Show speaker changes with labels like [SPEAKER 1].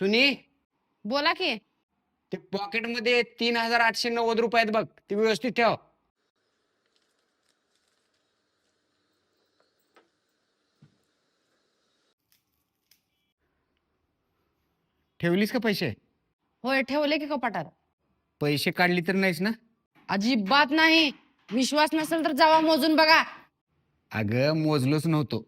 [SPEAKER 1] सुनी,
[SPEAKER 2] बोला की.
[SPEAKER 1] ते पॉकेट मध्ये 3890 रुपये आहेत बघ, ते व्यवस्थित ठेव. ठेवलीस का पैसे?
[SPEAKER 2] होय, ठेवले की कपाटात.
[SPEAKER 1] पैसे काढली तर नाहीस ना?
[SPEAKER 2] अजिबात नाही. विश्वास नसेल तर जावा मोजून बघा.
[SPEAKER 1] अगं मोजलोच नव्हतो.